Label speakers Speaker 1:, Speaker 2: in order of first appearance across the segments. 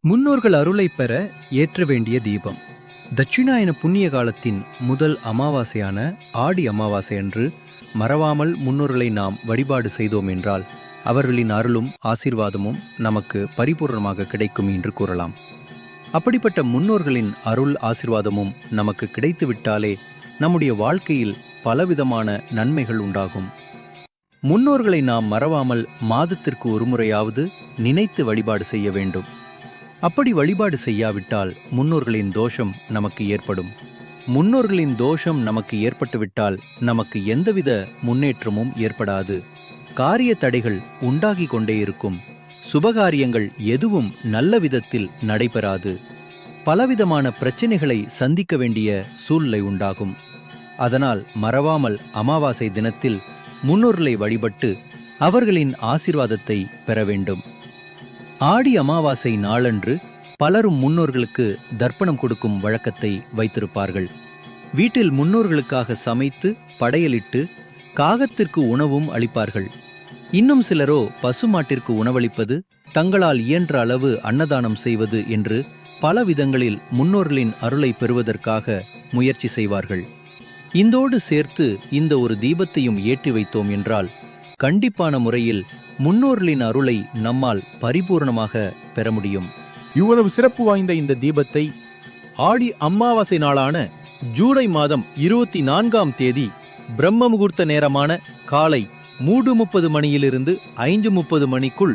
Speaker 1: முன்னோர்கள் அருளைப் பெற ஏற்ற வேண்டிய தீபம். தட்சிணாயன புண்ணிய காலத்தின் முதல் அமாவாசையான ஆடி அமாவாசை அன்று மறவாமல் முன்னோர்களை நாம் வழிபாடு செய்தோம் என்றால் அவர்களின் அருளும் ஆசீர்வாதமும் நமக்கு பரிபூர்ணமாக கிடைக்கும் என்று கூறலாம். அப்படிப்பட்ட முன்னோர்களின் அருள் ஆசீர்வாதமும் நமக்கு கிடைத்துவிட்டாலே நம்முடைய வாழ்க்கையில் பலவிதமான நன்மைகள் உண்டாகும். முன்னோர்களை நாம் மறவாமல் மாதத்திற்கு ஒருமுறையாவது நினைத்து வழிபாடு செய்ய வேண்டும். அப்படி வழிபாடு செய்யாவிட்டால் முன்னோர்களின் தோஷம் நமக்கு ஏற்படும். முன்னோர்களின் தோஷம் நமக்கு ஏற்பட்டுவிட்டால் நமக்கு எந்தவித முன்னேற்றமும் ஏற்படாது. காரிய தடைகள் உண்டாகி கொண்டே இருக்கும். சுபகாரியங்கள் எதுவும் நல்ல விதத்தில் நடைபெறாது. பலவிதமான பிரச்சனைகளை சந்திக்க வேண்டிய சூழ்நிலை உண்டாகும். அதனால் மறவாமல் அமாவாசை தினத்தில் முன்னோர்களை வழிபட்டு அவர்களின் ஆசீர்வாதத்தை பெற வேண்டும். ஆடி அமாவாசை நாளன்று பலரும் முன்னோர்களுக்கு தர்ப்பணம் கொடுக்கும் வழக்கத்தை வைத்திருப்பார்கள். வீட்டில் முன்னோர்களுக்காக சமைத்து படையலிட்டு காகத்திற்கு உணவும் அளிப்பார்கள். இன்னும் சிலரோ பசுமாட்டிற்கு உணவளிப்பது, தங்களால் இயன்ற அளவு அன்னதானம் செய்வது என்று பல விதங்களில் முன்னோர்களின் அருளை பெறுவதற்காக முயற்சி செய்வார்கள். இந்தோடு சேர்த்து இந்த ஒரு தீபத்தையும் ஏற்றி வைத்தோம் என்றால் கண்டிப்பான முறையில் முன்னோர்களின் அருளை நம்மால் பரிபூர்ணமாக பெற முடியும்.
Speaker 2: இவ்வளவு சிறப்பு வாய்ந்த இந்த தீபத்தை ஆடி அமாவாசை நாளான ஜூலை மாதம் 24ஆம் தேதி பிரம்ம முகூர்த்த நேரமான காலை 3:30 மணியிலிருந்து 5:30 மணிக்குள்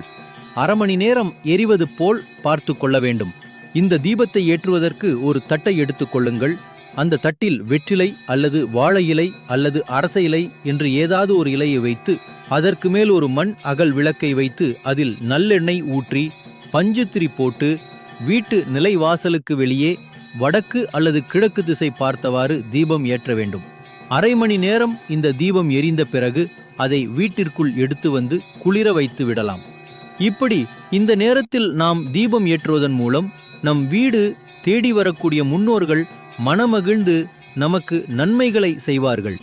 Speaker 2: அரை மணி நேரம் எரிவது போல் பார்த்து கொள்ள வேண்டும். இந்த தீபத்தை ஏற்றுவதற்கு ஒரு தட்டை எடுத்துக் கொள்ளுங்கள். அந்த தட்டில் வெற்றிலை அல்லது வாழை இலை அல்லது அரச இலை என்று ஏதாவது ஒரு இலையை வைத்து அதற்கு மேல் ஒரு மண் அகல் விளக்கை வைத்து அதில் நல்லெண்ணெய் ஊற்றி பஞ்சுத்திரி போட்டு வீட்டு நிலைவாசலுக்கு வெளியே வடக்கு அல்லது கிழக்கு திசை பார்த்தவாறு தீபம் ஏற்ற வேண்டும். அரை மணி நேரம் இந்த தீபம் எரிந்த பிறகு அதை வீட்டிற்குள் எடுத்து வந்து குளிர வைத்து விடலாம். இப்படி இந்த நேரத்தில் நாம் தீபம் ஏற்றுவதன் மூலம் நம் வீடு தேடி வரக்கூடிய முன்னோர்கள் மனமகிழ்ந்து நமக்கு நன்மைகளை செய்வார்கள்.